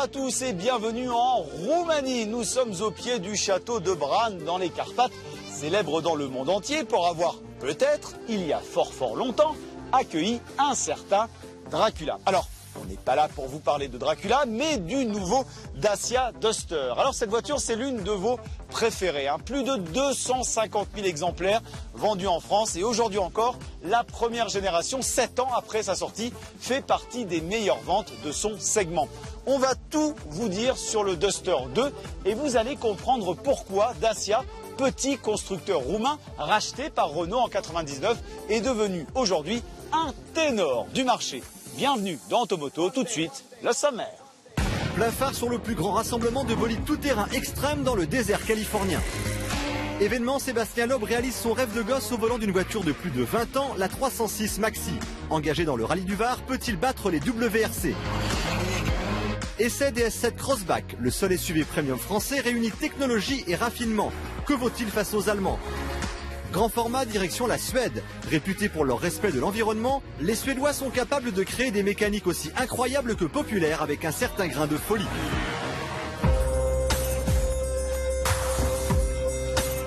à tous et bienvenue en Roumanie. Nous sommes au pied du château de Bran dans les Carpates, célèbre dans le monde entier pour avoir, peut-être, il y a fort longtemps, accueilli un certain Dracula. Alors, on n'est pas là pour vous parler de Dracula, mais du nouveau Dacia Duster. Alors cette voiture, c'est l'une de vos préférées. Plus de 250 000 exemplaires vendus en France. Et aujourd'hui encore, la première génération, 7 ans après sa sortie, fait partie des meilleures ventes de son segment. On va tout vous dire sur le Duster 2 et vous allez comprendre pourquoi Dacia, petit constructeur roumain racheté par Renault en 99, est devenu aujourd'hui un ténor du marché. Bienvenue dans Automoto, tout de suite, le sommaire. Plein phare sur le plus grand rassemblement de bolides tout-terrain extrême dans le désert californien. Événement, Sébastien Loeb réalise son rêve de gosse au volant d'une voiture de plus de 20 ans, la 306 Maxi. Engagé dans le rallye du Var, peut-il battre les WRC? Essai des S7 Crossback, le seul SUV premium français réunit technologie et raffinement. Que vaut-il face aux Allemands? Grand format, direction la Suède. Réputés pour leur respect de l'environnement, les Suédois sont capables de créer des mécaniques aussi incroyables que populaires avec un certain grain de folie.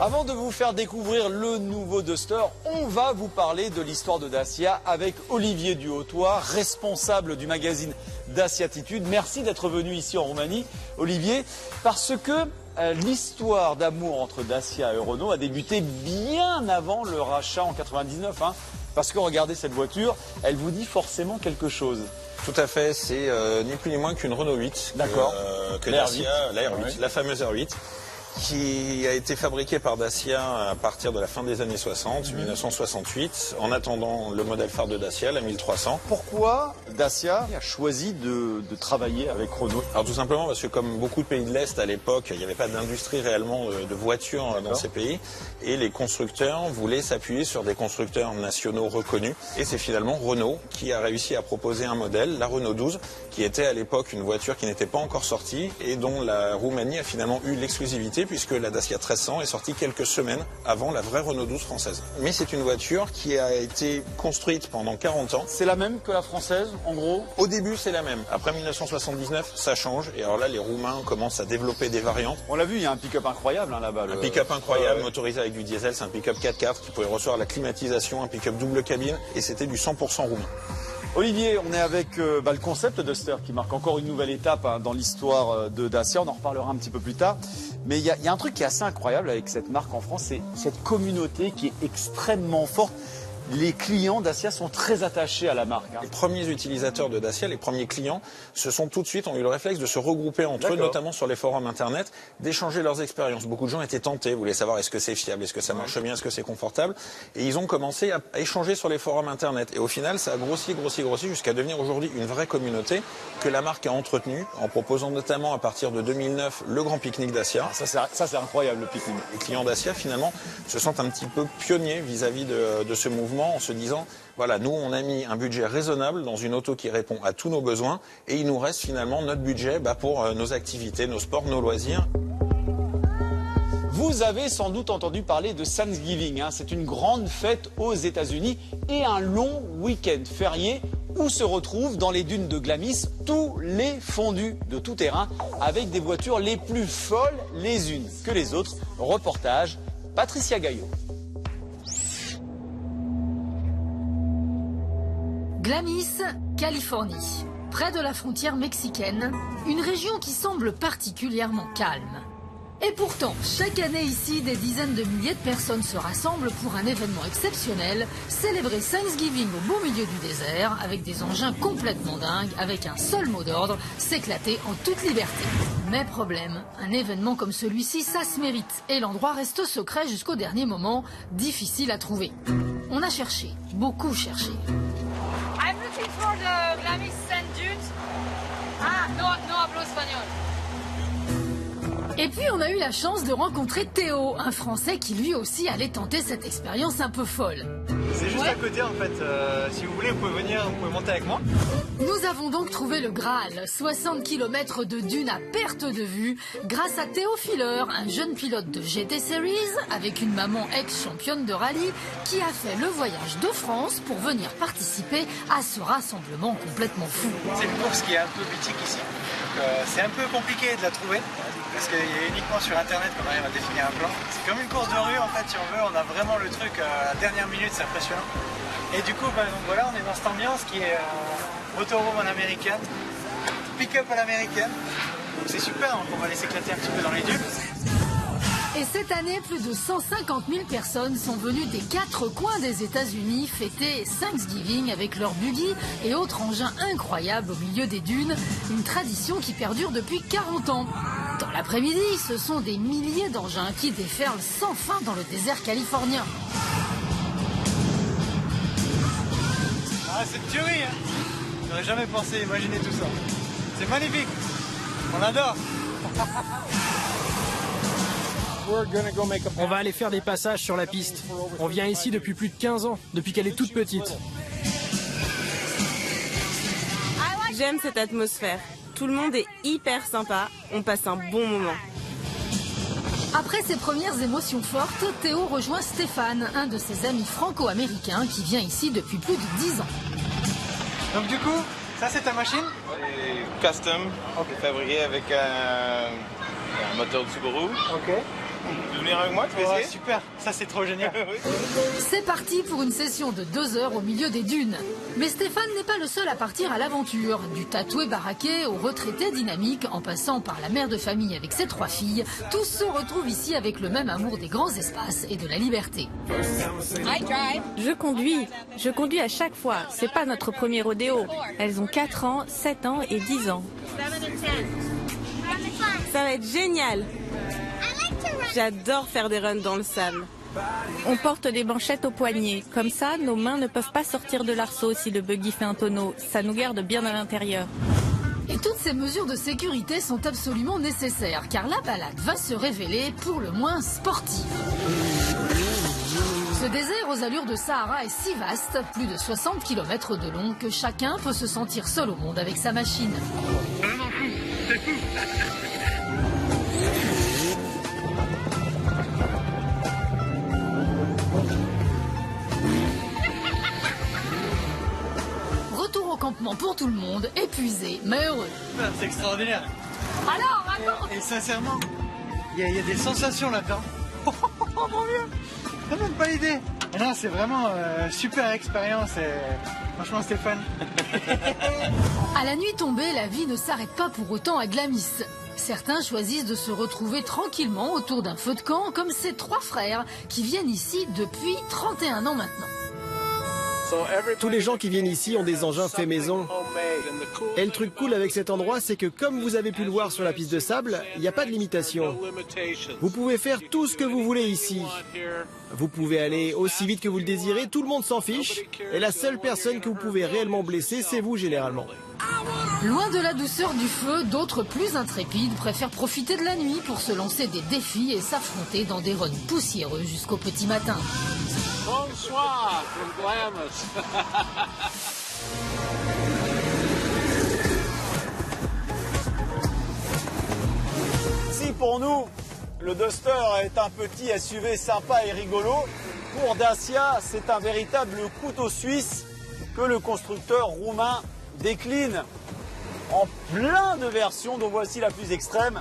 Avant de vous faire découvrir le nouveau Duster, on va vous parler de l'histoire de Dacia avec Olivier Duhautois, responsable du magazine Daciatitude. Merci d'être venu ici en Roumanie, Olivier, parce que l'histoire d'amour entre Dacia et Renault a débuté bien avant le rachat en 99. Parce que regardez cette voiture, elle vous dit forcément quelque chose. Tout à fait, c'est ni plus ni moins qu'une Renault 8. D'accord. Que Dacia, la R8, oui. La fameuse R8. Qui a été fabriqué par Dacia à partir de la fin des années 60, 1968, en attendant le modèle phare de Dacia, la 1300. Pourquoi Dacia a choisi de travailler avec Renault? Alors tout simplement parce que comme beaucoup de pays de l'Est à l'époque, il n'y avait pas d'industrie réellement de voitures dans ces pays, et les constructeurs voulaient s'appuyer sur des constructeurs nationaux reconnus. Et c'est finalement Renault qui a réussi à proposer un modèle, la Renault 12, qui était à l'époque une voiture qui n'était pas encore sortie et dont la Roumanie a finalement eu l'exclusivité, puisque la Dacia 1300 est sortie quelques semaines avant la vraie Renault 12 française. Mais c'est une voiture qui a été construite pendant 40 ans. C'est la même que la française, en gros? Au début, c'est la même. Après 1979, ça change. Et alors là, les Roumains commencent à développer des variantes. On l'a vu, il y a un pick-up incroyable là-bas. Un pick-up incroyable, motorisé avec du diesel. C'est un pick-up 4x4 qui pouvait recevoir la climatisation, un pick-up double cabine. Et c'était du 100% roumain. Olivier, on est avec le concept Duster qui marque encore une nouvelle étape dans l'histoire de Dacia. On en reparlera un petit peu plus tard. Mais il y a un truc qui est assez incroyable avec cette marque en France, c'est cette communauté qui est extrêmement forte. Les clients Dacia sont très attachés à la marque. Les premiers utilisateurs de Dacia, les premiers clients, ont eu le réflexe de se regrouper entre eux, notamment sur les forums internet, d'échanger leurs expériences. Beaucoup de gens étaient tentés, voulaient savoir est-ce que c'est fiable, est-ce que ça marche bien, est-ce que c'est confortable. Et ils ont commencé à échanger sur les forums internet. Et au final, ça a grossi jusqu'à devenir aujourd'hui une vraie communauté que la marque a entretenue en proposant notamment à partir de 2009 le Grand Pique-Nique Dacia. Ça c'est incroyable, le pique-nique. Les clients Dacia finalement se sentent un petit peu pionniers vis-à-vis de ce mouvement, en se disant, voilà, nous on a mis un budget raisonnable dans une auto qui répond à tous nos besoins et il nous reste finalement notre budget pour nos activités, nos sports, nos loisirs. Vous avez sans doute entendu parler de Thanksgiving. C'est une grande fête aux États-Unis et un long week-end férié où se retrouvent dans les dunes de Glamis tous les fondus de tout terrain avec des voitures les plus folles les unes que les autres. Reportage Patricia Gaillot. Glamis, Californie, près de la frontière mexicaine, une région qui semble particulièrement calme. Et pourtant, chaque année ici, des dizaines de milliers de personnes se rassemblent pour un événement exceptionnel, célébrer Thanksgiving au beau milieu du désert, avec des engins complètement dingues, avec un seul mot d'ordre, s'éclater en toute liberté. Mais problème, un événement comme celui-ci, ça se mérite, et l'endroit reste secret jusqu'au dernier moment, difficile à trouver. On a cherché, beaucoup cherché. I'm looking for the Glamis Sand Dunes. No hablo espagnol. Et puis on a eu la chance de rencontrer Théo, un Français qui lui aussi allait tenter cette expérience un peu folle. C'est juste à côté en fait. Si vous voulez, vous pouvez venir, vous pouvez monter avec moi. Nous avons donc trouvé le Graal, 60 km de dunes à perte de vue, grâce à Théo Filler, un jeune pilote de GT Series, avec une maman ex-championne de rallye, qui a fait le voyage de France pour venir participer à ce rassemblement complètement fou. C'est une course qui est un peu mythique ici. C'est un peu compliqué de la trouver, parce qu'il est uniquement sur internet qu'on arrive à définir un plan. C'est comme une course de rue en fait, si on veut, on a vraiment le truc à la dernière minute, c'est impressionnant. Et du coup, donc voilà, on est dans cette ambiance qui est motorhome à l'américaine, pick-up à l'américaine. Donc c'est super, donc on va aller s'éclater un petit peu dans les dunes. Et cette année, plus de 150 000 personnes sont venues des 4 coins des États-Unis fêter Thanksgiving avec leurs buggy et autres engins incroyables au milieu des dunes, une tradition qui perdure depuis 40 ans. Dans l'après-midi, ce sont des milliers d'engins qui déferlent sans fin dans le désert californien. Ah, c'est une tuerie, hein. J'aurais jamais pensé imaginer tout ça. C'est magnifique. On adore. On va aller faire des passages sur la piste. On vient ici depuis plus de 15 ans, depuis qu'elle est toute petite. J'aime cette atmosphère. Tout le monde est hyper sympa. On passe un bon moment. Après ses premières émotions fortes, Théo rejoint Stéphane, un de ses amis franco-américains qui vient ici depuis plus de 10 ans. Donc du coup, ça c'est ta machine? Custom, fabriqué avec un moteur de Subaru. Ok. Tu veux venir avec moi, tu veux essayer? Super, ça c'est trop génial. C'est parti pour une session de 2 heures au milieu des dunes. Mais Stéphane n'est pas le seul à partir à l'aventure. Du tatoué baraqué au retraité dynamique, en passant par la mère de famille avec ses 3 filles, tous se retrouvent ici avec le même amour des grands espaces et de la liberté. Je conduis à chaque fois. C'est pas notre premier rodéo. Elles ont 4 ans, 7 ans et 10 ans. Ça va être génial. J'adore faire des runs dans le sable. On porte des manchettes au poignet. Comme ça, nos mains ne peuvent pas sortir de l'arceau si le buggy fait un tonneau. Ça nous garde bien à l'intérieur. Et toutes ces mesures de sécurité sont absolument nécessaires, car la balade va se révéler pour le moins sportive. Ce désert aux allures de Sahara est si vaste, plus de 60 km de long, que chacun peut se sentir seul au monde avec sa machine. C'est fou. Retour au campement pour tout le monde, épuisé mais heureux. C'est extraordinaire. Alors, raconte! Et sincèrement, il y a des sensations là-dedans. Oh mon Dieu, t'as même pas idée. Non, c'est vraiment super expérience et franchement Stéphane. À la nuit tombée, la vie ne s'arrête pas pour autant à Glamis. Certains choisissent de se retrouver tranquillement autour d'un feu de camp, comme ces 3 frères qui viennent ici depuis 31 ans maintenant. Tous les gens qui viennent ici ont des engins faits maison. Et le truc cool avec cet endroit, c'est que comme vous avez pu le voir sur la piste de sable, il n'y a pas de limitation. Vous pouvez faire tout ce que vous voulez ici. Vous pouvez aller aussi vite que vous le désirez, tout le monde s'en fiche. Et la seule personne que vous pouvez réellement blesser, c'est vous généralement. Loin de la douceur du feu, d'autres plus intrépides préfèrent profiter de la nuit pour se lancer des défis et s'affronter dans des runs poussiéreux jusqu'au petit matin. Bonsoir, from Glamis. Si pour nous, le Duster est un petit SUV sympa et rigolo, pour Dacia, c'est un véritable couteau suisse que le constructeur roumain décline en plein de versions, dont voici la plus extrême.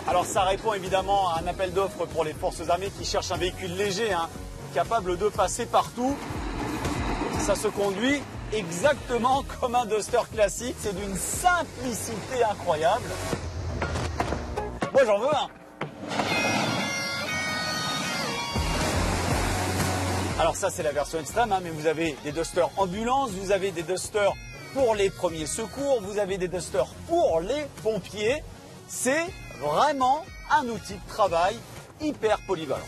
Alors ça répond évidemment à un appel d'offres pour les forces armées qui cherchent un véhicule léger, capable de passer partout. Ça se conduit exactement comme un Duster classique, c'est d'une simplicité incroyable. Moi j'en veux un. Alors ça c'est la version extrême, mais vous avez des Dusters ambulance, vous avez des Dusters pour les premiers secours, vous avez des Dusters pour les pompiers. C'est vraiment un outil de travail hyper polyvalent.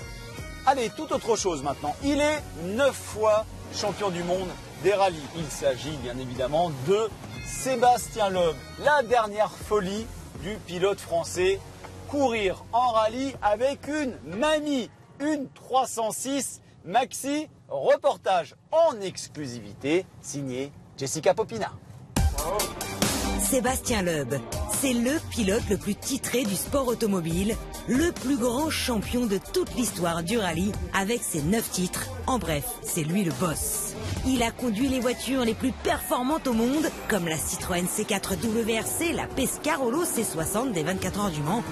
Allez, toute autre chose maintenant. Il est 9 fois champion du monde des rallyes. Il s'agit bien évidemment de Sébastien Loeb. La dernière folie du pilote français, courir en rallye avec une mamie, une 306 Maxi, reportage en exclusivité, signé Jessica Popina. Sébastien Loeb, c'est le pilote le plus titré du sport automobile, le plus grand champion de toute l'histoire du rallye avec ses 9 titres. En bref, c'est lui le boss. Il a conduit les voitures les plus performantes au monde, comme la Citroën C4 WRC, la Pescarolo C60 des 24 heures du Mans,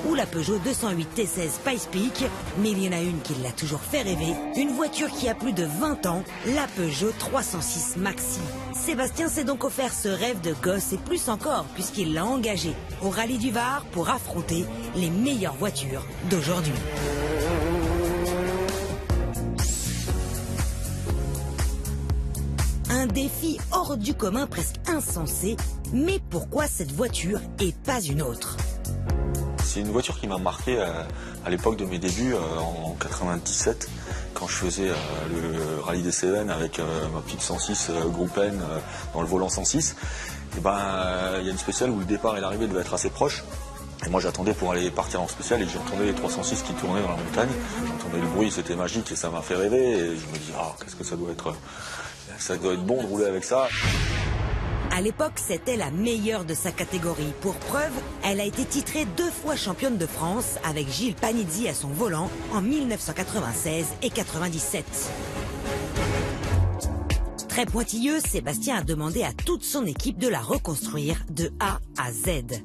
ou la Peugeot 208 T16 Spice Peak, mais il y en a une qui l'a toujours fait rêver, une voiture qui a plus de 20 ans, la Peugeot 306 Maxi. Sébastien s'est donc offert ce rêve de gosse et plus encore, puisqu'il l'a engagé au Rallye du Var pour affronter les meilleures voitures d'aujourd'hui. Un défi hors du commun, presque insensé, mais pourquoi cette voiture et pas une autre ? C'est une voiture qui m'a marqué à l'époque de mes débuts, en 97, quand je faisais le rallye des Cévennes avec ma petite 106 Groupe N dans le volant 106. Et il y a une spéciale où le départ et l'arrivée devaient être assez proches. Et moi j'attendais pour aller partir en spécial et j'entendais les 306 qui tournaient dans la montagne. J'entendais le bruit, c'était magique et ça m'a fait rêver. Et je me dis, qu'est-ce que ça doit être... Ça doit être bon de rouler avec ça. À l'époque, c'était la meilleure de sa catégorie. Pour preuve, elle a été titrée 2 fois championne de France avec Gilles Panizzi à son volant en 1996 et 97. Très pointilleux, Sébastien a demandé à toute son équipe de la reconstruire de A à Z.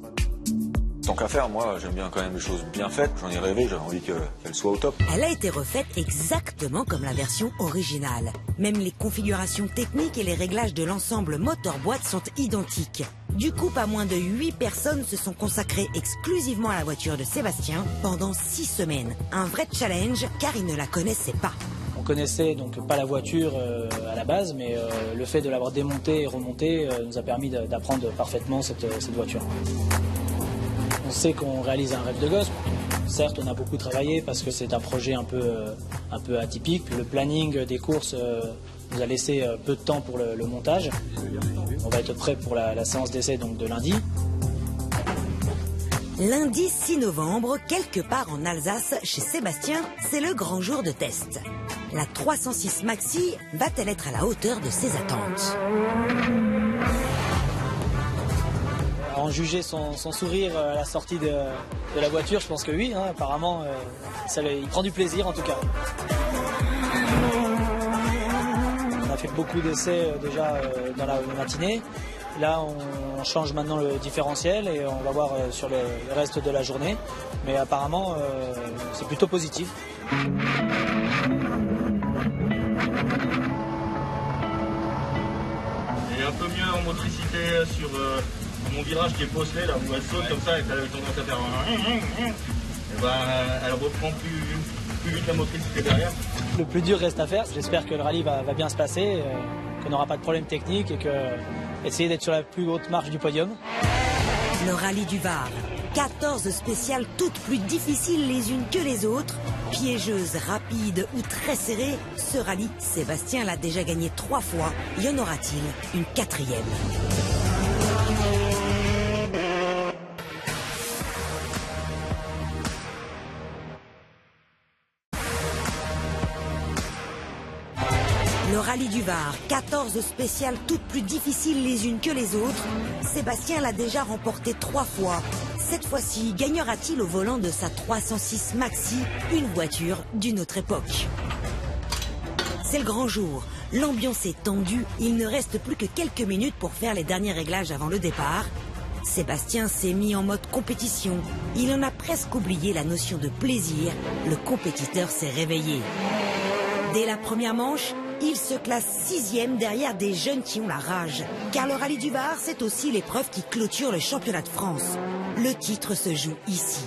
Tant qu'à faire, moi j'aime bien quand même les choses bien faites. J'en ai rêvé, j'avais envie qu'elle soit au top. Elle a été refaite exactement comme la version originale. Même les configurations techniques et les réglages de l'ensemble moteur-boîte sont identiques. Du coup, pas moins de 8 personnes se sont consacrées exclusivement à la voiture de Sébastien pendant 6 semaines. Un vrai challenge car il ne la connaissait pas. On connaissait donc pas la voiture à la base, mais le fait de l'avoir démontée et remontée nous a permis d'apprendre parfaitement cette voiture. On sait qu'on réalise un rêve de gosse. Certes, on a beaucoup travaillé parce que c'est un projet un peu atypique. Le planning des courses nous a laissé peu de temps pour le montage. On va être prêt pour la séance d'essai donc de lundi. Lundi 6 novembre, quelque part en Alsace, chez Sébastien, c'est le grand jour de test. La 306 Maxi va-t-elle être à la hauteur de ses attentes ? En juger son sourire à la sortie de la voiture, je pense que oui, apparemment, il prend du plaisir en tout cas. On a fait beaucoup d'essais déjà dans la matinée. Là, on change maintenant le différentiel et on va voir sur le reste de la journée. Mais apparemment, c'est plutôt positif. Et un peu mieux en motricité sur mon virage qui est postelé, là où elle saute comme ça et qu'elle a tendance à faire elle reprend plus vite la motricité derrière. Le plus dur reste à faire. J'espère que le rallye va bien se passer, qu'on n'aura pas de problème technique et essayer d'être sur la plus haute marche du podium. Le rallye du Var. 14 spéciales toutes plus difficiles les unes que les autres. Piégeuses, rapides ou très serrées, ce rallye, Sébastien l'a déjà gagné 3 fois. Y en aura-t-il une 4e ? Le rallye du Var, 14 spéciales toutes plus difficiles les unes que les autres. Sébastien l'a déjà remporté 3 fois. Cette fois-ci, gagnera-t-il au volant de sa 306 Maxi, une voiture d'une autre époque ? C'est le grand jour. L'ambiance est tendue. Il ne reste plus que quelques minutes pour faire les derniers réglages avant le départ. Sébastien s'est mis en mode compétition. Il en a presque oublié la notion de plaisir. Le compétiteur s'est réveillé. Dès la première manche, il se classe 6e derrière des jeunes qui ont la rage. Car le rallye du Var, c'est aussi l'épreuve qui clôture le championnat de France. Le titre se joue ici.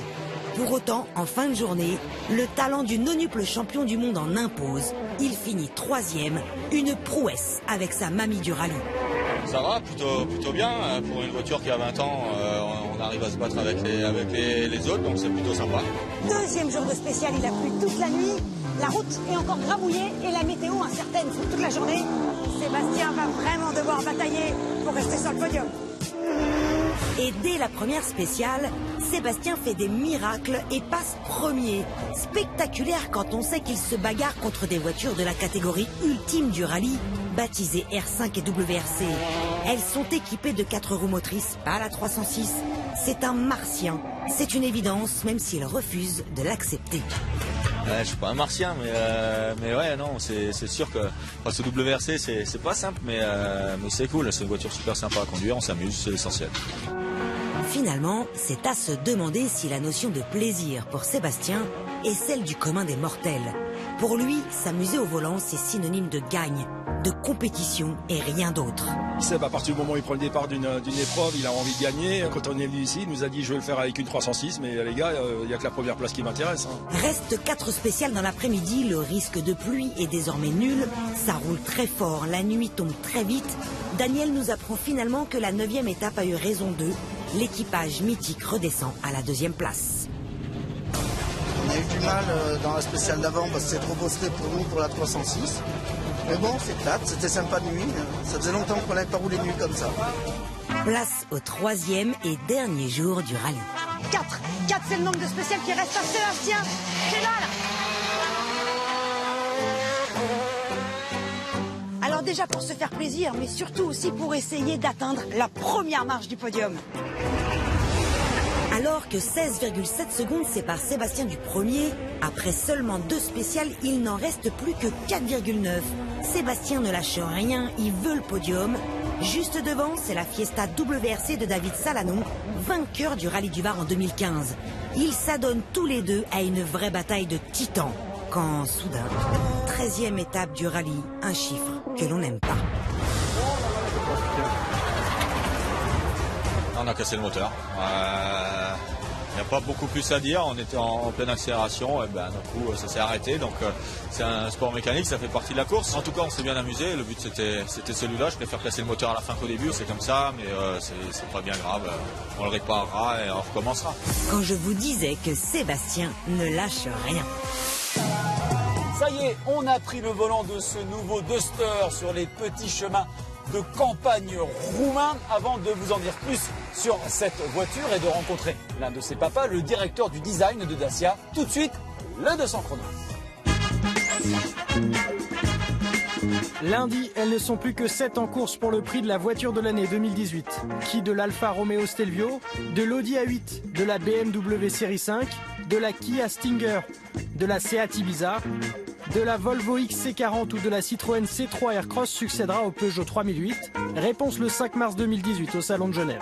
Pour autant, en fin de journée, le talent du nonuple champion du monde en impose. Il finit 3e, une prouesse avec sa mamie du rallye. Ça va, plutôt bien. Pour une voiture qui a 20 ans, on arrive à se battre avec les autres, donc c'est plutôt sympa. 2e jour de spécial, il a plu toute la nuit. La route est encore grabouillée et la météo incertaine pour toute la journée. Sébastien va vraiment devoir batailler pour rester sur le podium. Et dès la première spéciale, Sébastien fait des miracles et passe premier. Spectaculaire quand on sait qu'il se bagarre contre des voitures de la catégorie ultime du rallye, baptisées R5 et WRC. Elles sont équipées de 4 roues motrices, pas la 306. C'est un martien. C'est une évidence, même s'il refuse de l'accepter. Je suis pas un martien, mais ouais, non, c'est sûr que ce WRC, c'est pas simple, mais c'est cool. C'est une voiture super sympa à conduire, on s'amuse, c'est l'essentiel. Finalement, c'est à se demander si la notion de plaisir pour Sébastien est celle du commun des mortels. Pour lui, s'amuser au volant, c'est synonyme de gagne, de compétition et rien d'autre. Seb, à partir du moment où il prend le départ d'une épreuve, il a envie de gagner. Quand on est venu ici, il nous a dit je vais le faire avec une 306, mais les gars, il n'y a que la première place qui m'intéresse. Reste 4 spéciales dans l'après-midi, le risque de pluie est désormais nul. Ça roule très fort, la nuit tombe très vite. Daniel nous apprend finalement que la 9e étape a eu raison d'eux. L'équipage mythique redescend à la 2e place. On a eu du mal dans la spéciale d'avant parce que c'est trop bossé pour nous pour la 306. Mais bon, c'est plate, c'était sympa de nuit. Ça faisait longtemps qu'on n'avait pas roulé nuit comme ça. Place au 3e et dernier jour du rallye. 4, c'est le nombre de spéciales qui reste à Sébastien. C'est là. Alors déjà pour se faire plaisir, mais surtout aussi pour essayer d'atteindre la première marche du podium. Alors que 16,7 secondes séparent Sébastien du premier, après seulement 2 spéciales, il n'en reste plus que 4,9. Sébastien ne lâche rien, il veut le podium. Juste devant, c'est la Fiesta WRC de David Salanon, vainqueur du Rallye du Var en 2015. Ils s'adonnent tous les deux à une vraie bataille de titans. Quand soudain, 13e étape du rallye, un chiffre que l'on n'aime pas. On a cassé le moteur. Il n'y a pas beaucoup plus à dire. On était en pleine accélération et d'un coup ça s'est arrêté. Donc c'est un sport mécanique, ça fait partie de la course. En tout cas, on s'est bien amusé. Le but c'était celui-là. Je préfère casser le moteur à la fin qu'au début. C'est comme ça, mais c'est pas bien grave. On le réparera et on recommencera. Quand je vous disais que Sébastien ne lâche rien. Ça y est, on a pris le volant de ce nouveau Duster sur les petits chemins de campagne roumain. Avant de vous en dire plus sur cette voiture et de rencontrer l'un de ses papas, le directeur du design de Dacia, tout de suite, le 200 chrono. Lundi, elles ne sont plus que 7 en course pour le prix de la voiture de l'année 2018. Qui de l'Alfa Romeo Stelvio, de l'Audi A8, de la BMW Série 5, de la Kia Stinger, de la Seat Ibiza, de la Volvo XC40 ou de la Citroën C3 Aircross succédera au Peugeot 3008. Réponse le 5 mars 2018 au Salon de Genève.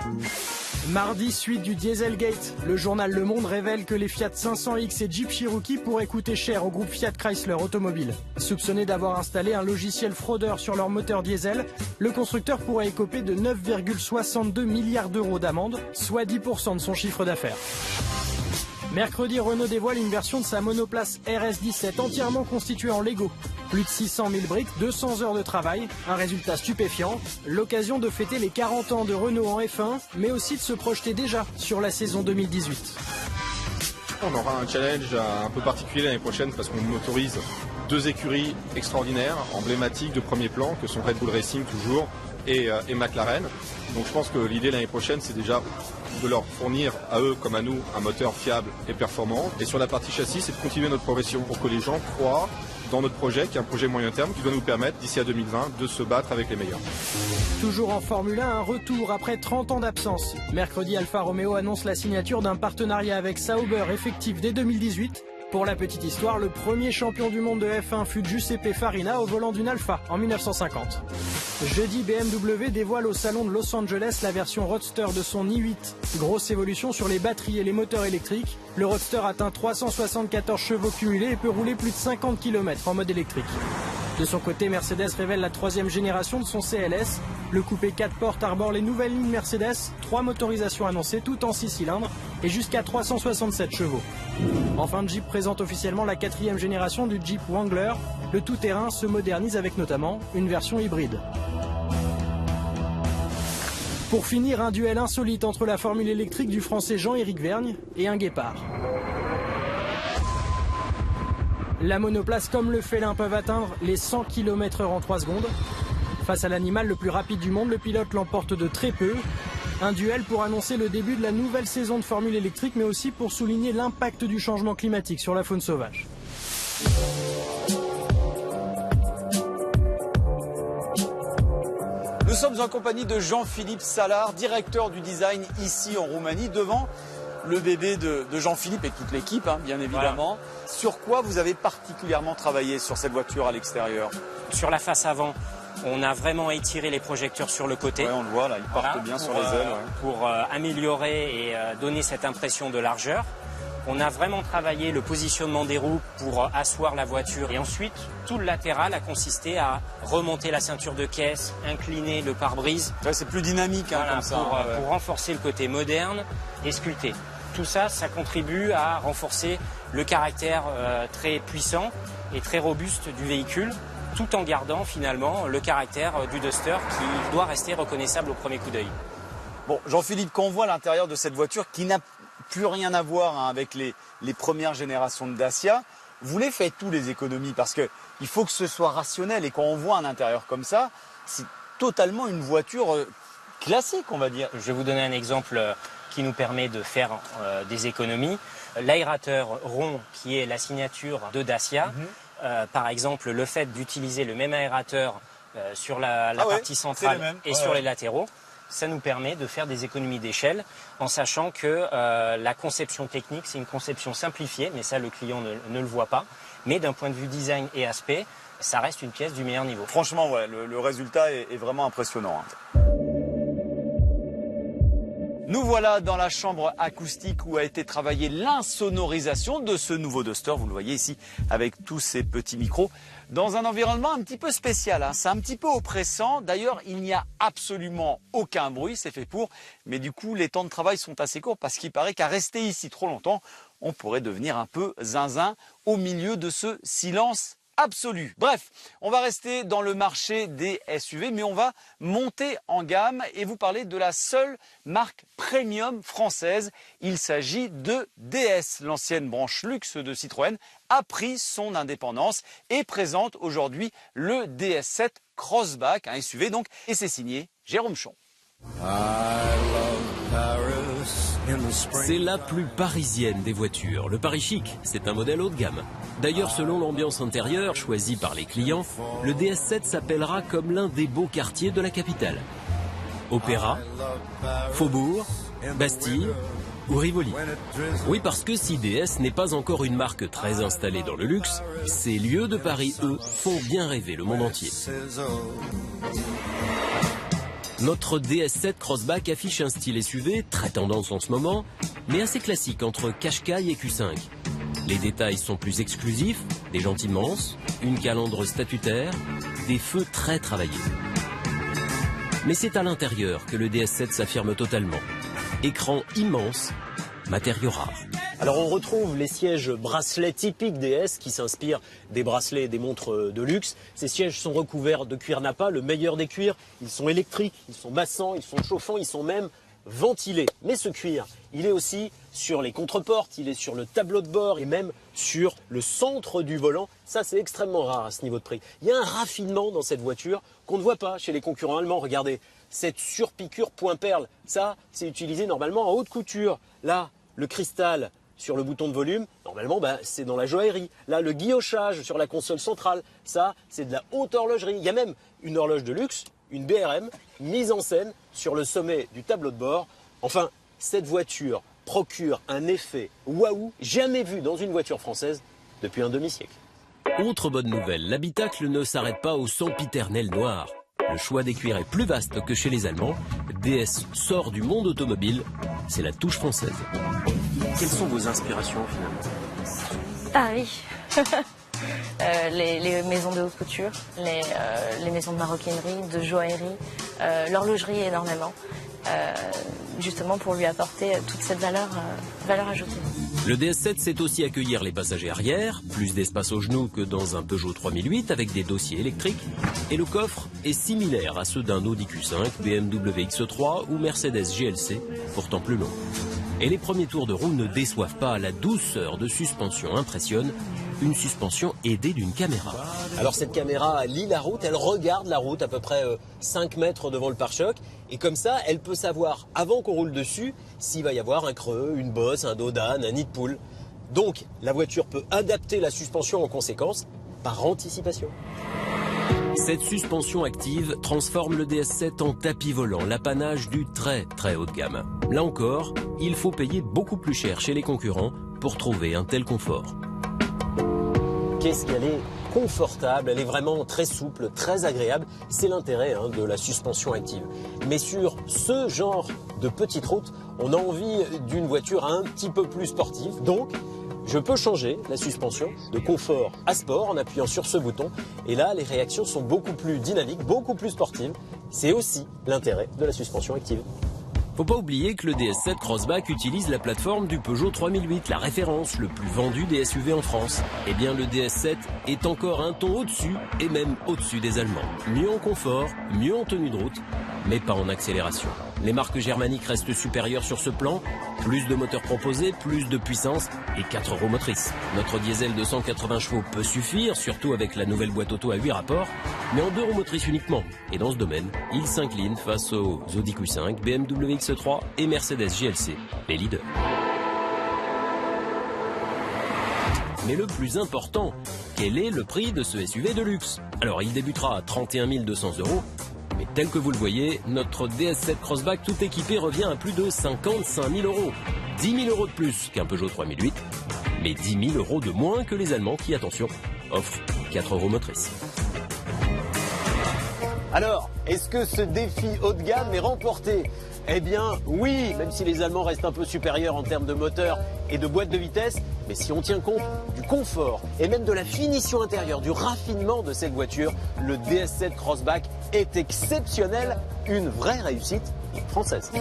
Mardi, suite du Dieselgate. Le journal Le Monde révèle que les Fiat 500X et Jeep Cherokee pourraient coûter cher au groupe Fiat Chrysler Automobile. Soupçonné d'avoir installé un logiciel fraudeur sur leur moteur diesel, le constructeur pourrait écoper de 9,62 milliards d'euros d'amende, soit 10% de son chiffre d'affaires. Mercredi, Renault dévoile une version de sa monoplace RS17 entièrement constituée en Lego. Plus de 600 000 briques, 200 heures de travail, un résultat stupéfiant. L'occasion de fêter les 40 ans de Renault en F1, mais aussi de se projeter déjà sur la saison 2018. On aura un challenge un peu particulier l'année prochaine parce qu'on motorise 2 écuries extraordinaires, emblématiques de premier plan, que sont Red Bull Racing toujours et McLaren. Donc je pense que l'idée l'année prochaine, c'est déjà de leur fournir à eux comme à nous un moteur fiable et performant. Et sur la partie châssis, c'est de continuer notre progression pour que les gens croient dans notre projet, qui est un projet moyen terme, qui doit nous permettre d'ici à 2020 de se battre avec les meilleurs. Toujours en Formule 1, un retour après 30 ans d'absence. Mercredi, Alfa Romeo annonce la signature d'un partenariat avec Sauber effectif dès 2018. Pour la petite histoire, le premier champion du monde de F1 fut Giuseppe Farina au volant d'une Alfa en 1950. Jeudi, BMW dévoile au salon de Los Angeles la version Roadster de son i8. Grosse évolution sur les batteries et les moteurs électriques. Le Roadster atteint 374 chevaux cumulés et peut rouler plus de 50 km en mode électrique. De son côté, Mercedes révèle la 3e génération de son CLS. Le coupé 4 portes arbore les nouvelles lignes Mercedes, 3 motorisations annoncées, toutes en 6 cylindres et jusqu'à 367 chevaux. Enfin, Jeep présente officiellement la 4e génération du Jeep Wrangler. Le tout-terrain se modernise avec notamment une version hybride. Pour finir, un duel insolite entre la formule électrique du français Jean-Éric Vergne et un guépard. La monoplace comme le félin peuvent atteindre les 100 km/h en 3 secondes. Face à l'animal le plus rapide du monde, le pilote l'emporte de très peu. Un duel pour annoncer le début de la nouvelle saison de Formule électrique, mais aussi pour souligner l'impact du changement climatique sur la faune sauvage. Nous sommes en compagnie de Jean-Philippe Salard, directeur du design ici en Roumanie, devant le bébé de Jean-Philippe et toute l'équipe, hein, bien évidemment. Voilà. Sur quoi vous avez particulièrement travaillé sur cette voiture à l'extérieur? Sur la face avant, on a vraiment étiré les projecteurs sur le côté. Ouais, on le voit là, ils partent bien sur les ailes. Ouais. Pour améliorer et donner cette impression de largeur. On a vraiment travaillé le positionnement des roues pour asseoir la voiture. Et ensuite, tout le latéral a consisté à remonter la ceinture de caisse, incliner le pare-brise. Ouais, c'est plus dynamique hein, comme ça. Pour renforcer le côté moderne et sculpté. Tout ça, ça contribue à renforcer le caractère très puissant et très robuste du véhicule, tout en gardant finalement le caractère du Duster qui doit rester reconnaissable au premier coup d'œil. Bon, Jean-Philippe, quand on voit l'intérieur de cette voiture qui n'a plus rien à voir hein, avec les premières générations de Dacia, vous les faites tous les économies parce qu'il faut que ce soit rationnel et quand on voit un intérieur comme ça, c'est totalement une voiture classique, on va dire. Je vais vous donner un exemple qui nous permet de faire des économies. L'aérateur rond qui est la signature de Dacia, par exemple le fait d'utiliser le même aérateur sur la partie centrale et sur les latéraux, ça nous permet de faire des économies d'échelle en sachant que la conception technique, c'est une conception simplifiée, mais ça le client ne le voit pas. Mais d'un point de vue design et aspect, ça reste une pièce du meilleur niveau. Franchement, ouais, le résultat est vraiment impressionnant. Hein. Nous voilà dans la chambre acoustique où a été travaillée l'insonorisation de ce nouveau Duster. Vous le voyez ici avec tous ces petits micros. Dans un environnement un petit peu spécial, hein. C'est un petit peu oppressant. D'ailleurs, il n'y a absolument aucun bruit, c'est fait pour. Mais du coup, les temps de travail sont assez courts parce qu'il paraît qu'à rester ici trop longtemps, on pourrait devenir un peu zinzin au milieu de ce silence absolu. Bref, on va rester dans le marché des SUV, mais on va monter en gamme et vous parler de la seule marque premium française. Il s'agit de DS. L'ancienne branche luxe de Citroën a pris son indépendance et présente aujourd'hui le DS7 Crossback, un SUV donc, et c'est signé Jérôme Chon. C'est la plus parisienne des voitures. Le Paris Chic, c'est un modèle haut de gamme. D'ailleurs, selon l'ambiance intérieure choisie par les clients, le DS7 s'appellera comme l'un des beaux quartiers de la capitale. Opéra, Faubourg, Bastille ou Rivoli. Oui, parce que si DS n'est pas encore une marque très installée dans le luxe, ces lieux de Paris, eux, font bien rêver le monde entier. Notre DS7 Crossback affiche un style SUV très tendance en ce moment, mais assez classique entre Qashqai et Q5. Les détails sont plus exclusifs, des jantes immenses, une calandre statutaire, des feux très travaillés. Mais c'est à l'intérieur que le DS7 s'affirme totalement. Écran immense, matériaux rares. Alors on retrouve les sièges bracelets typiques DS qui s'inspirent des bracelets et des montres de luxe. Ces sièges sont recouverts de cuir Nappa, le meilleur des cuirs. Ils sont électriques, ils sont massants, ils sont chauffants, ils sont même ventilés. Mais ce cuir, il est aussi sur les contreportes, il est sur le tableau de bord et même sur le centre du volant. Ça, c'est extrêmement rare à ce niveau de prix. Il y a un raffinement dans cette voiture qu'on ne voit pas chez les concurrents allemands. Regardez, cette surpiqûre point perle, ça, c'est utilisé normalement en haute couture. Là, le cristal sur le bouton de volume, normalement, c'est dans la joaillerie. Là, le guillochage sur la console centrale, ça, c'est de la haute horlogerie. Il y a même une horloge de luxe, une BRM, mise en scène sur le sommet du tableau de bord. Enfin, cette voiture procure un effet waouh jamais vu dans une voiture française depuis un demi-siècle. Autre bonne nouvelle, l'habitacle ne s'arrête pas au sempiternel noir. Le choix des cuirs est plus vaste que chez les Allemands. DS sort du monde automobile, c'est la touche française. Quelles sont vos inspirations finalement? Ah oui, les maisons de haute couture, les maisons de maroquinerie, de joaillerie, l'horlogerie énormément, justement pour lui apporter toute cette valeur ajoutée. Le DS7 sait aussi accueillir les passagers arrière, plus d'espace aux genoux que dans un Peugeot 3008 avec des dossiers électriques. Et le coffre est similaire à ceux d'un Audi Q5, BMW X3 ou Mercedes GLC, pourtant plus long. Et les premiers tours de roue ne déçoivent pas, la douceur de suspension impressionne, une suspension aidée d'une caméra. Alors cette caméra lit la route, elle regarde la route à peu près 5 mètres devant le pare-choc, et comme ça, elle peut savoir, avant qu'on roule dessus, s'il va y avoir un creux, une bosse, un dos d'âne, un nid de poule. Donc la voiture peut adapter la suspension en conséquence, par anticipation. Cette suspension active transforme le DS7 en tapis volant, l'apanage du très haut de gamme. Là encore, il faut payer beaucoup plus cher chez les concurrents pour trouver un tel confort. Qu'est-ce qu'elle est confortable, elle est vraiment très souple, très agréable. C'est l'intérêt de la suspension active. Mais sur ce genre de petite route, on a envie d'une voiture un petit peu plus sportive. Donc, je peux changer la suspension de confort à sport en appuyant sur ce bouton. Et là, les réactions sont beaucoup plus dynamiques, beaucoup plus sportives. C'est aussi l'intérêt de la suspension active. Faut pas oublier que le DS7 Crossback utilise la plateforme du Peugeot 3008, la référence, le plus vendu des SUV en France. Eh bien, le DS7 est encore un ton au-dessus, et même au-dessus des Allemands. Mieux en confort, mieux en tenue de route, mais pas en accélération. Les marques germaniques restent supérieures sur ce plan. Plus de moteurs proposés, plus de puissance et 4 roues motrices. Notre diesel de 180 chevaux peut suffire, surtout avec la nouvelle boîte auto à 8 rapports, mais en 2 roues motrices uniquement. Et dans ce domaine, il s'incline face aux Audi Q5, BMW X3 et Mercedes GLC, les leaders. Mais le plus important, quel est le prix de ce SUV de luxe? Alors il débutera à 31 200 €. Mais tel que vous le voyez, notre DS7 Crossback tout équipé revient à plus de 55 000 €. 10 000 € de plus qu'un Peugeot 3008, mais 10 000 € de moins que les Allemands qui, attention, offrent 4 roues motrices. Alors, est-ce que ce défi haut de gamme est remporté? Eh bien, oui, même si les Allemands restent un peu supérieurs en termes de moteur et de boîte de vitesse, mais si on tient compte du confort et même de la finition intérieure, du raffinement de cette voiture, le DS7 Crossback est exceptionnel, une vraie réussite française.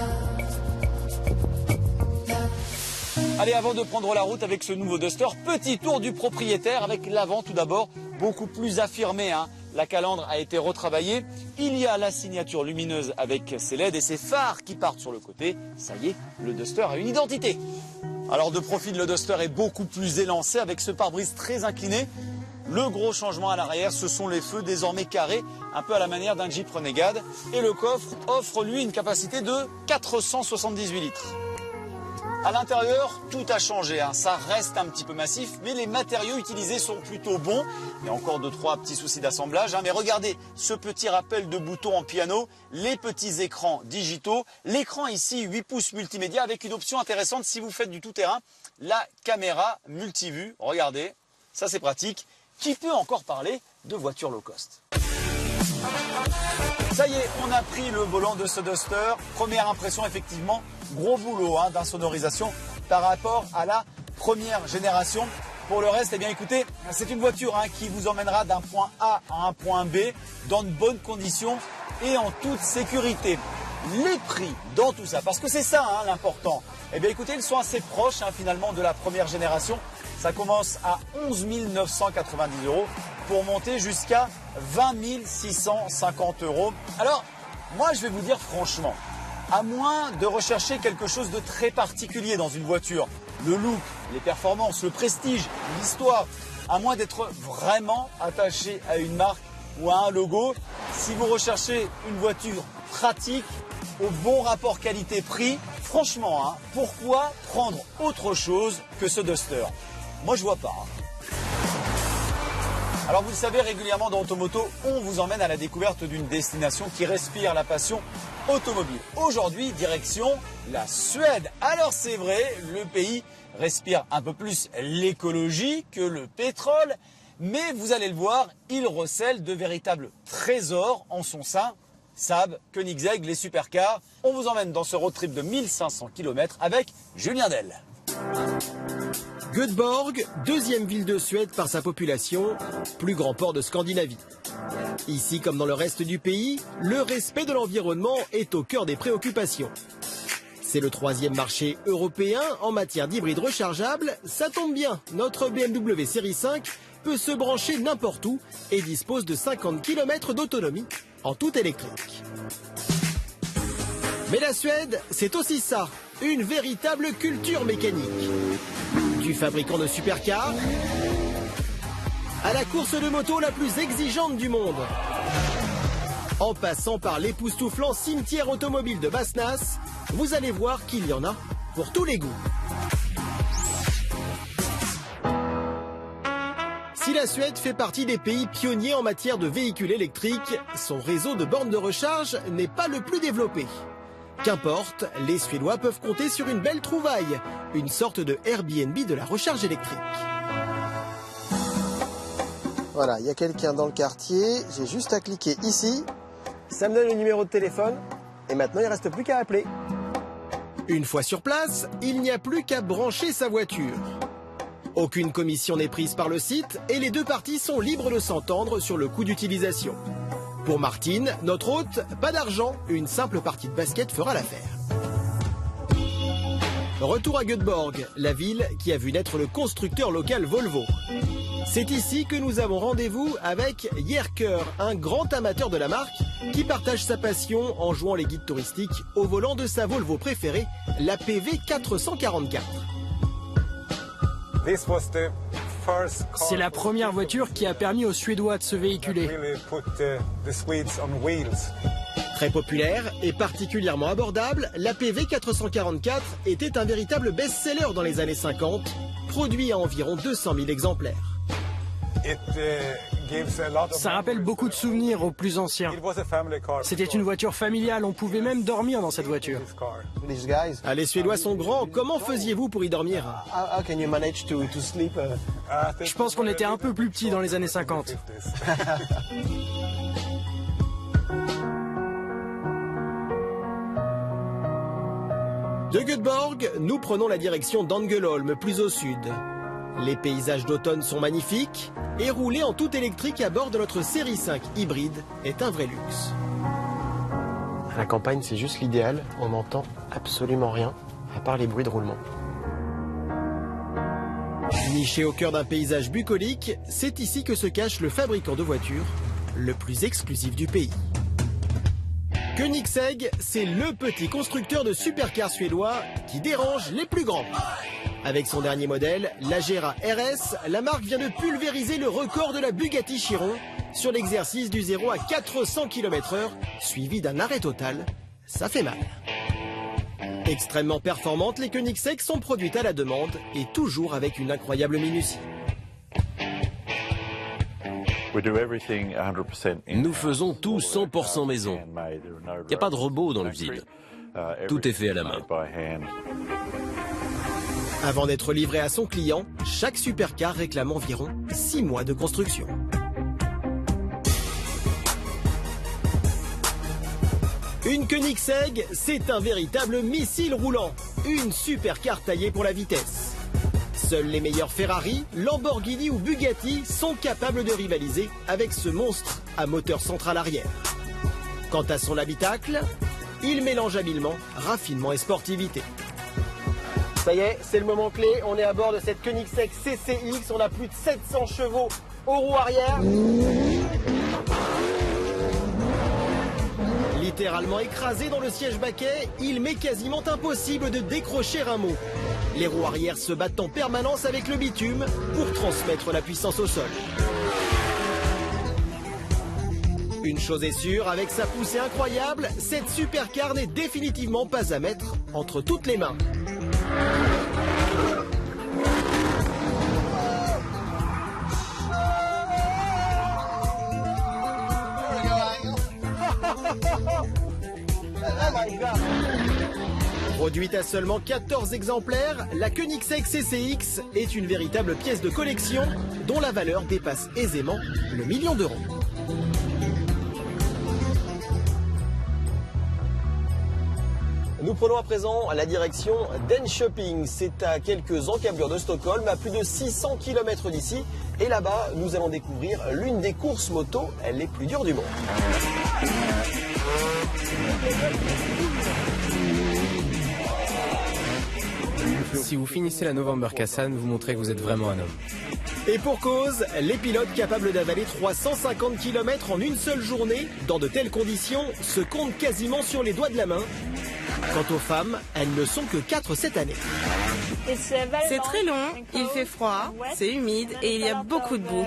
Allez, avant de prendre la route avec ce nouveau Duster, petit tour du propriétaire avec l'avant tout d'abord, beaucoup plus affirmé. La calandre a été retravaillée. Il y a la signature lumineuse avec ses LED et ses phares qui partent sur le côté. Ça y est, le Duster a une identité. Alors de profil, le Duster est beaucoup plus élancé avec ce pare-brise très incliné. Le gros changement à l'arrière, ce sont les feux désormais carrés, un peu à la manière d'un Jeep Renegade. Et le coffre offre lui une capacité de 478 litres. À l'intérieur, tout a changé, ça reste un petit peu massif, mais les matériaux utilisés sont plutôt bons. Il y a encore 2-3 petits soucis d'assemblage, mais regardez ce petit rappel de boutons en piano, les petits écrans digitaux, l'écran ici 8 pouces multimédia avec une option intéressante si vous faites du tout-terrain, la caméra multivue. Regardez, ça c'est pratique. Qui peut encore parler de voiture low cost? Ça y est, on a pris le volant de ce Duster. Première impression, effectivement, gros boulot d'insonorisation par rapport à la première génération. Pour le reste, eh bien écoutez, c'est une voiture qui vous emmènera d'un point A à un point B dans de bonnes conditions et en toute sécurité. Les prix dans tout ça, parce que c'est ça l'important. Eh bien écoutez, ils sont assez proches finalement de la première génération. Ça commence à 11 990 € pour monter jusqu'à 20 650 €. Alors, moi je vais vous dire franchement, à moins de rechercher quelque chose de très particulier dans une voiture, le look, les performances, le prestige, l'histoire, à moins d'être vraiment attaché à une marque ou à un logo, si vous recherchez une voiture pratique, au bon rapport qualité-prix, franchement, pourquoi prendre autre chose que ce Duster? Moi, je vois pas. Alors, vous le savez, régulièrement dans Automoto, on vous emmène à la découverte d'une destination qui respire la passion automobile. Aujourd'hui, direction la Suède. Alors, c'est vrai, le pays respire un peu plus l'écologie que le pétrole, mais vous allez le voir, il recèle de véritables trésors en son sein. Saab, Koenigsegg, les supercars. On vous emmène dans ce road trip de 1500 km avec Julien Del. Göteborg, deuxième ville de Suède par sa population, plus grand port de Scandinavie. Ici, comme dans le reste du pays, le respect de l'environnement est au cœur des préoccupations. C'est le 3e marché européen en matière d'hybride rechargeable. Ça tombe bien, notre BMW série 5 peut se brancher n'importe où et dispose de 50 km d'autonomie en tout électrique. Mais la Suède, c'est aussi ça, une véritable culture mécanique. Du fabricant de supercars à la course de moto la plus exigeante du monde. En passant par l'époustouflant cimetière automobile de Basnas, vous allez voir qu'il y en a pour tous les goûts. Si la Suède fait partie des pays pionniers en matière de véhicules électriques, son réseau de bornes de recharge n'est pas le plus développé. Qu'importe, les Suédois peuvent compter sur une belle trouvaille, une sorte de Airbnb de la recharge électrique. Voilà, il y a quelqu'un dans le quartier, j'ai juste à cliquer ici, ça me donne le numéro de téléphone, et maintenant il ne reste plus qu'à appeler. Une fois sur place, il n'y a plus qu'à brancher sa voiture. Aucune commission n'est prise par le site et les deux parties sont libres de s'entendre sur le coût d'utilisation. Pour Martine, notre hôte, pas d'argent, une simple partie de basket fera l'affaire. Retour à Göteborg, la ville qui a vu naître le constructeur local Volvo. C'est ici que nous avons rendez-vous avec Jerker, un grand amateur de la marque qui partage sa passion en jouant les guides touristiques au volant de sa Volvo préférée, la PV 444. C'est la première voiture qui a permis aux Suédois de se véhiculer. Très populaire et particulièrement abordable, la PV 444 était un véritable best-seller dans les années 50, produit à environ 200 000 exemplaires. Ça rappelle beaucoup de souvenirs aux plus anciens. C'était une voiture familiale, on pouvait même dormir dans cette voiture. Ah, les Suédois sont grands, comment faisiez-vous pour y dormir? Je pense qu'on était un peu plus petits dans les années 50. De Göteborg, nous prenons la direction d'Angelholm, plus au sud. Les paysages d'automne sont magnifiques et rouler en tout électrique à bord de notre série 5 hybride est un vrai luxe. À la campagne, c'est juste l'idéal. On n'entend absolument rien, à part les bruits de roulement. Niché au cœur d'un paysage bucolique, c'est ici que se cache le fabricant de voitures le plus exclusif du pays. Koenigsegg, c'est le petit constructeur de supercars suédois qui dérange les plus grands. Avec son dernier modèle, l'Agera RS, la marque vient de pulvériser le record de la Bugatti Chiron sur l'exercice du 0 à 400 km/h, suivi d'un arrêt total. Ça fait mal. Extrêmement performantes, les Koenigsegg sont produites à la demande et toujours avec une incroyable minutie. Nous faisons tout 100% maison. Il n'y a pas de robot dans l'usine. Tout est fait à la main. Avant d'être livré à son client, chaque supercar réclame environ 6 mois de construction. Une Koenigsegg, c'est un véritable missile roulant. Une supercar taillée pour la vitesse. Seuls les meilleurs Ferrari, Lamborghini ou Bugatti sont capables de rivaliser avec ce monstre à moteur central arrière. Quant à son habitacle, il mélange habilement raffinement et sportivité. Ça y est, c'est le moment clé, on est à bord de cette Koenigsegg CCX, on a plus de 700 chevaux aux roues arrière. Littéralement écrasé dans le siège baquet, il m'est quasiment impossible de décrocher un mot. Les roues arrière se battent en permanence avec le bitume pour transmettre la puissance au sol. Une chose est sûre, avec sa poussée incroyable, cette supercar n'est définitivement pas à mettre entre toutes les mains. Produite à seulement 14 exemplaires, la Koenigsegg CCX est une véritable pièce de collection dont la valeur dépasse aisément le million d'euros. Nous prenons à présent la direction d'Enköping. C'est à quelques encablures de Stockholm, à plus de 600 km d'ici. Et là-bas, nous allons découvrir l'une des courses moto les plus dures du monde. Si vous finissez la November Kassan, vous montrez que vous êtes vraiment un homme. Et pour cause, les pilotes capables d'avaler 350 km en une seule journée, dans de telles conditions, se comptent quasiment sur les doigts de la main. Quant aux femmes, elles ne sont que 4 cette année. C'est très long, il fait froid, c'est humide et il y a beaucoup de boue.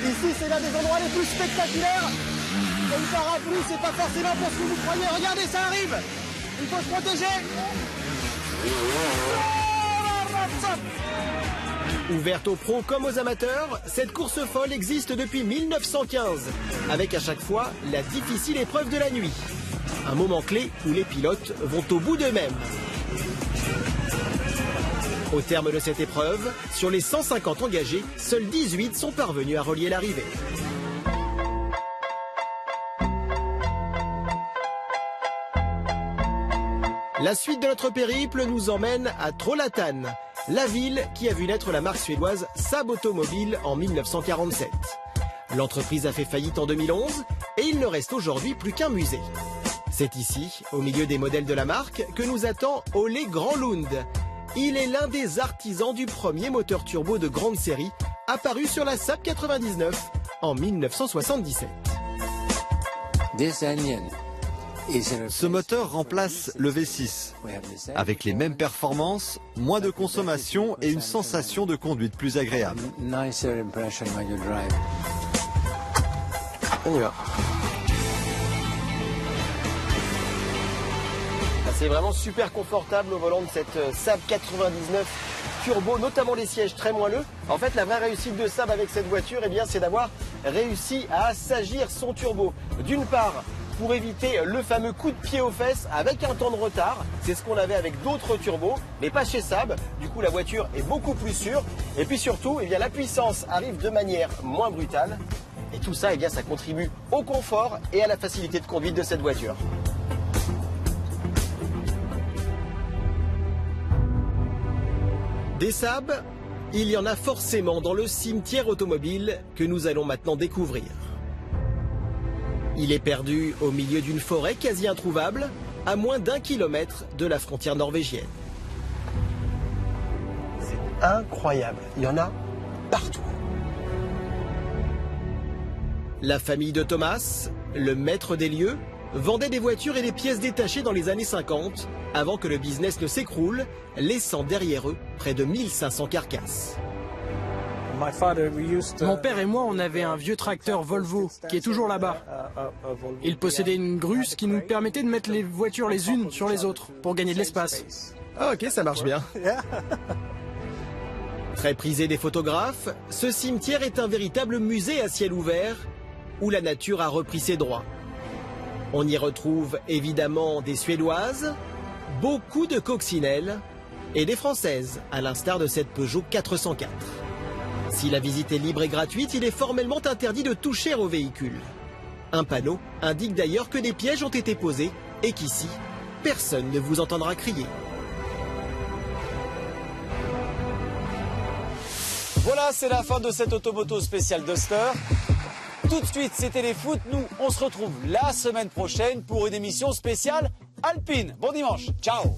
Ici, c'est l'un des endroits les plus spectaculaires. Comme parapluie, c'est pas forcément pour ce que vous croyez. Regardez, ça arrive. Il faut se protéger. Ouverte aux pros comme aux amateurs, cette course folle existe depuis 1915, avec à chaque fois la difficile épreuve de la nuit. Un moment clé où les pilotes vont au bout d'eux-mêmes. Au terme de cette épreuve, sur les 150 engagés, seuls 18 sont parvenus à relier l'arrivée. La suite de notre périple nous emmène à Trollhättan, la ville qui a vu naître la marque suédoise Saab Automobile en 1947. L'entreprise a fait faillite en 2011 et il ne reste aujourd'hui plus qu'un musée. C'est ici, au milieu des modèles de la marque, que nous attend Ole Granlund. Il est l'un des artisans du premier moteur turbo de grande série, apparu sur la Saab 99 en 1977. Ce moteur remplace le V6, avec les mêmes performances, moins de consommation et une sensation de conduite plus agréable. On y va. C'est vraiment super confortable au volant de cette Saab 99 turbo, notamment les sièges très moelleux. En fait, la vraie réussite de Saab avec cette voiture, eh bien, c'est d'avoir réussi à assagir son turbo. D'une part, pour éviter le fameux coup de pied aux fesses avec un temps de retard. C'est ce qu'on avait avec d'autres turbos, mais pas chez Saab. Du coup, la voiture est beaucoup plus sûre. Et puis surtout, eh bien, la puissance arrive de manière moins brutale. Et tout ça, eh bien, ça contribue au confort et à la facilité de conduite de cette voiture. Des Saab, il y en a forcément dans le cimetière automobile que nous allons maintenant découvrir. Il est perdu au milieu d'une forêt quasi introuvable, à moins d'1 kilomètre de la frontière norvégienne. C'est incroyable, il y en a partout. La famille de Thomas, le maître des lieux, vendait des voitures et des pièces détachées dans les années 50, avant que le business ne s'écroule, laissant derrière eux près de 1500 carcasses. Mon père et moi, on avait un vieux tracteur Volvo qui est toujours là-bas. Il possédait une grue qui nous permettait de mettre les voitures les unes sur les autres pour gagner de l'espace. Ah, ok, ça marche bien. Très prisé des photographes, ce cimetière est un véritable musée à ciel ouvert où la nature a repris ses droits. On y retrouve évidemment des Suédoises, beaucoup de coccinelles et des Françaises, à l'instar de cette Peugeot 404. Si la visite est libre et gratuite, il est formellement interdit de toucher au véhicule. Un panneau indique d'ailleurs que des pièges ont été posés et qu'ici, personne ne vous entendra crier. Voilà, c'est la fin de cette Automoto spéciale Duster. Tout de suite, c'est Téléfoot. Nous, on se retrouve la semaine prochaine pour une émission spéciale Alpine. Bon dimanche. Ciao.